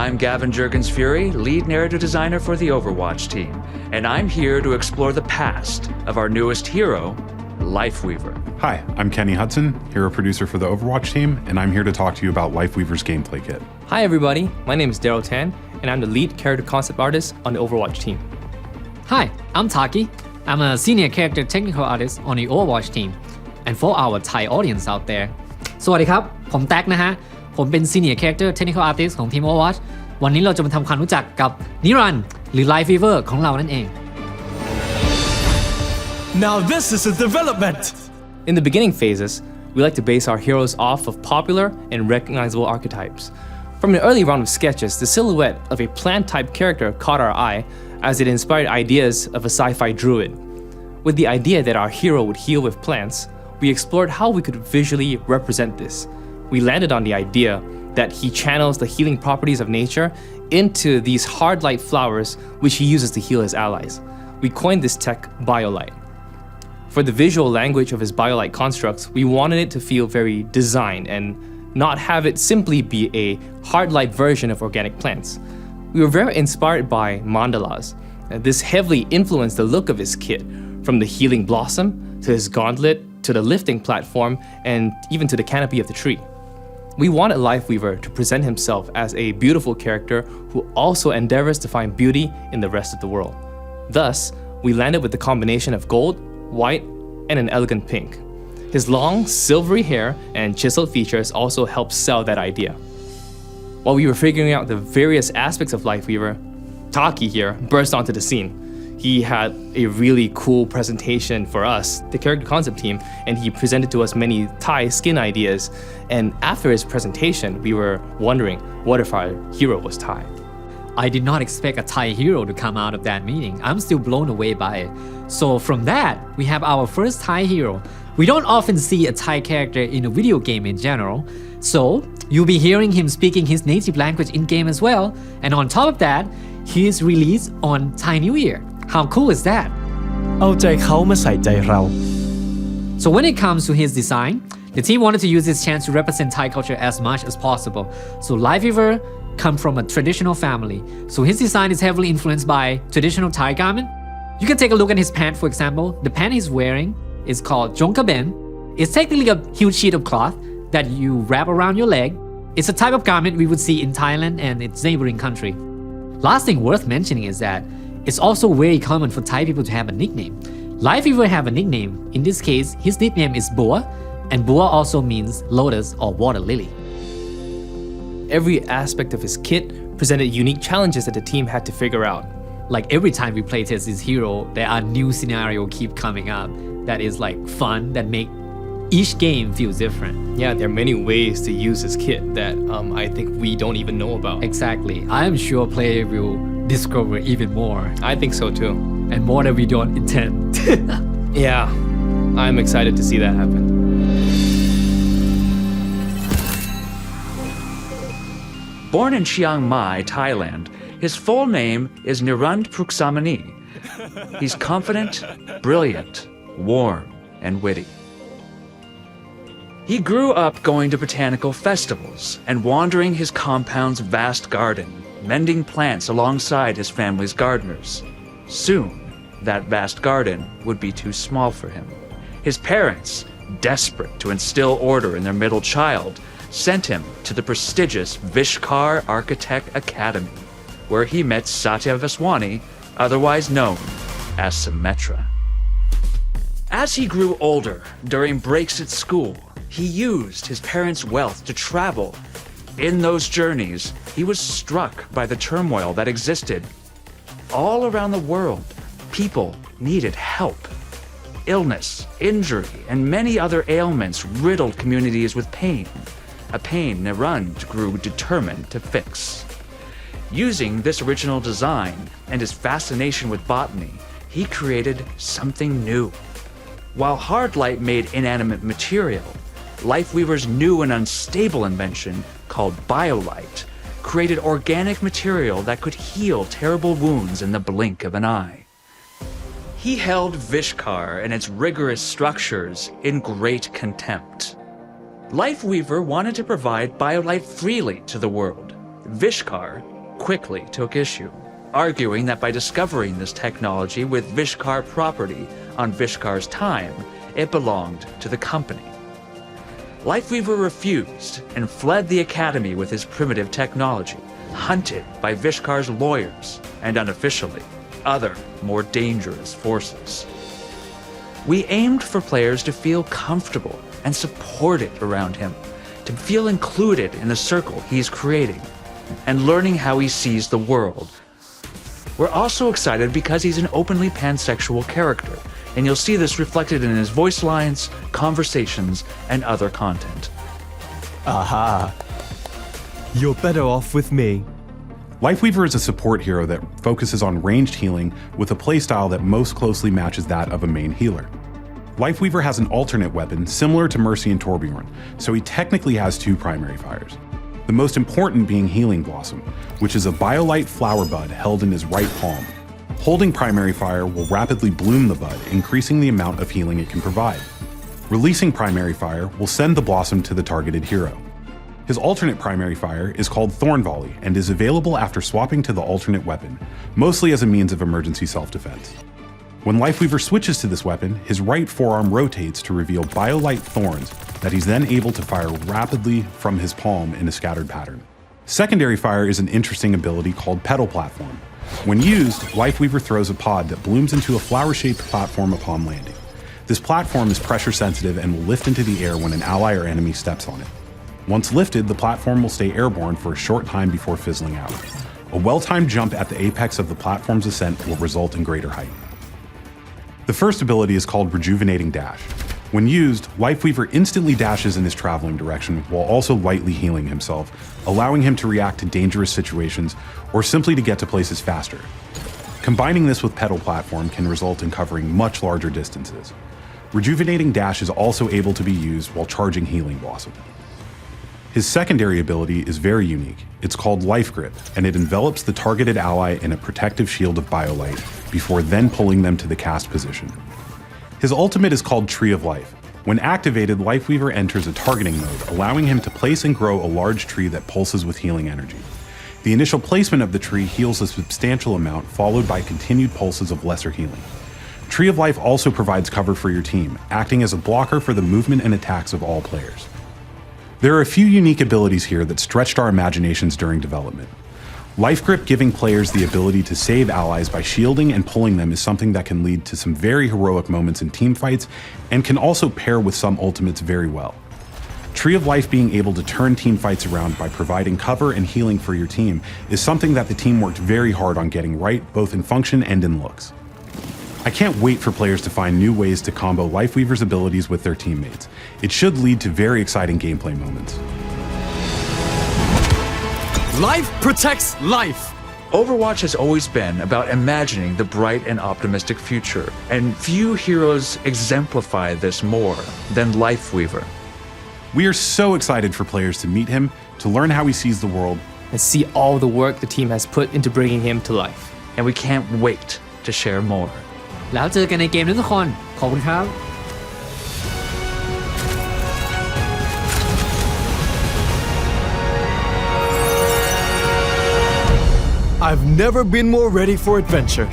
I'm Gavin Jurgens-Fury, lead narrative designer for the Overwatch team, and I'm here to explore the past of our newest hero, Lifeweaver. Hi, I'm Kenny Hudson, hero producer for the Overwatch team, and I'm here to talk to you about Lifeweaver's gameplay kit. Hi everybody, my name is Daryl Tan, and I'm the lead character concept artist on the Overwatch team. Hi, I'm Taki. I'm a senior character technical artist on the Overwatch team. And for our Thai audience out there, สวัสดีครับ ผมแท็กนะฮะ ผมเป็น senior character technical artist ของทีม Overwatch วันนี้เราจะมาทำความรู้จักกับนิรันดร์หรือ Lifeweaver ของเรานั่นเอง Now this is a development! In the beginning phases, we like to base our heroes off of popular and recognizable archetypes. From an early round of sketches, the silhouette of a plant-type character caught our eye as it inspired ideas of a sci-fi druid. With the idea that our hero would heal with plants, we explored how we could visually represent this. We landed on the idea that he channels the healing properties of nature into these hard light flowers which he uses to heal his allies. We coined this tech BioLight. For the visual language of his BioLight constructs, we wanted it to feel very designed and not have it simply be a hard light version of organic plants. We were very inspired by mandalas. This heavily influenced the look of his kit, from the healing blossom to his gauntlet to the lifting platform and even to the canopy of the tree. We wanted Lifeweaver to present himself as a beautiful character who also endeavors to find beauty in the rest of the world. Thus, we landed with the combination of gold, white, and an elegant pink. His long, silvery hair and chiseled features also helped sell that idea. While we were figuring out the various aspects of Lifeweaver, Taki here burst onto the scene. He had a really cool presentation for us, the character concept team, and he presented to us many Thai skin ideas. And after his presentation, we were wondering, what if our hero was Thai? I did not expect a Thai hero to come out of that meeting. I'm still blown away by it. So from that, we have our first Thai hero. We don't often see a Thai character in a video game in general. So you'll be hearing him speaking his native language in-game as well. And on top of that, he is released on Thai New Year. How cool is that? เอาใจเขามาใส่ใจเรา So when it comes to his design, the team wanted to use this chance to represent Thai culture as much as possible. So Lifeweaver comes from a traditional family. So his design is heavily influenced by traditional Thai garment. You can take a look at his pant, for example. The pant he's wearing is called jongkaben. It's technically a huge sheet of cloth that you wrap around your leg. It's a type of garment we would see in Thailand and its neighboring country. Last thing worth mentioning is that it's also very common for Thai people to have a nickname. Lifeweaver have a nickname. In this case, his nickname is Boa, and Boa also means lotus or water lily. Every aspect of his kit presented unique challenges that the team had to figure out. Like every time we play test this hero, there are new scenarios keep coming up that is like fun, that make each game feel different. Yeah, there are many ways to use his kit that I think we don't even know about. Exactly. I am sure player will discover even more. I think so too. And more that we don't intend. Yeah, I'm excited to see that happen. Born in Chiang Mai, Thailand, his full name is Nirand Pruksamani. He's confident, brilliant, warm, and witty. He grew up going to botanical festivals and wandering his compound's vast garden, mending plants alongside his family's gardeners. Soon, that vast garden would be too small for him. His parents, desperate to instill order in their middle child, sent him to the prestigious Vishkar Architect Academy, where he met Satya Vaswani, otherwise known as Symmetra. As he grew older, during breaks at school, he used his parents' wealth to travel. In those journeys, he was struck by the turmoil that existed. All around the world, people needed help. Illness, injury, and many other ailments riddled communities with pain, a pain Nirand grew determined to fix. Using this original design and his fascination with botany, he created something new. While hard light made inanimate material, Lifeweaver's new and unstable invention, called BioLight, created organic material that could heal terrible wounds in the blink of an eye. He held Vishkar and its rigorous structures in great contempt. Lifeweaver wanted to provide BioLight freely to the world. Vishkar quickly took issue, arguing that by discovering this technology with Vishkar property on Vishkar's time, it belonged to the company. Lifeweaver refused and fled the academy with his primitive technology, hunted by Vishkar's lawyers and unofficially, other more dangerous forces. We aimed for players to feel comfortable and supported around him, to feel included in the circle he's creating, and learning how he sees the world. We're also excited because he's an openly pansexual character, and you'll see this reflected in his voice lines, conversations, and other content. Aha. You're better off with me. Lifeweaver is a support hero that focuses on ranged healing with a playstyle that most closely matches that of a main healer. Lifeweaver has an alternate weapon similar to Mercy and Torbjorn, so he technically has two primary fires. The most important being Healing Blossom, which is a BioLite flower bud held in his right palm. Holding primary fire will rapidly bloom the bud, increasing the amount of healing it can provide. Releasing primary fire will send the blossom to the targeted hero. His alternate primary fire is called Thorn Volley and is available after swapping to the alternate weapon, mostly as a means of emergency self-defense. When Lifeweaver switches to this weapon, his right forearm rotates to reveal BioLite thorns that he's then able to fire rapidly from his palm in a scattered pattern. Secondary fire is an interesting ability called Petal Platform. When used, Lifeweaver throws a pod that blooms into a flower-shaped platform upon landing. This platform is pressure sensitive and will lift into the air when an ally or enemy steps on it. Once lifted, the platform will stay airborne for a short time before fizzling out. A well-timed jump at the apex of the platform's ascent will result in greater height. The first ability is called Rejuvenating Dash. When used, Lifeweaver instantly dashes in his traveling direction while also lightly healing himself, allowing him to react to dangerous situations or simply to get to places faster. Combining this with Petal Platform can result in covering much larger distances. Rejuvenating Dash is also able to be used while charging Healing Blossom. His secondary ability is very unique. It's called Life Grip, and it envelops the targeted ally in a protective shield of BioLite before then pulling them to the cast position. His ultimate is called Tree of Life. When activated, Lifeweaver enters a targeting mode, allowing him to place and grow a large tree that pulses with healing energy. The initial placement of the tree heals a substantial amount, followed by continued pulses of lesser healing. Tree of Life also provides cover for your team, acting as a blocker for the movement and attacks of all players. There are a few unique abilities here that stretched our imaginations during development. Life Grip giving players the ability to save allies by shielding and pulling them is something that can lead to some very heroic moments in teamfights and can also pair with some ultimates very well. Tree of Life being able to turn teamfights around by providing cover and healing for your team is something that the team worked very hard on getting right, both in function and in looks. I can't wait for players to find new ways to combo Lifeweaver's abilities with their teammates. It should lead to very exciting gameplay moments. Life protects life. Overwatch has always been about imagining the bright and optimistic future, and few heroes exemplify this more than Lifeweaver. We are so excited for players to meet him, to learn how he sees the world, and see all the work the team has put into bringing him to life. And we can't wait to share more. แล้วเจอกันในเกมนะทุกคนขอบคุณครับ I've never been more ready for adventure.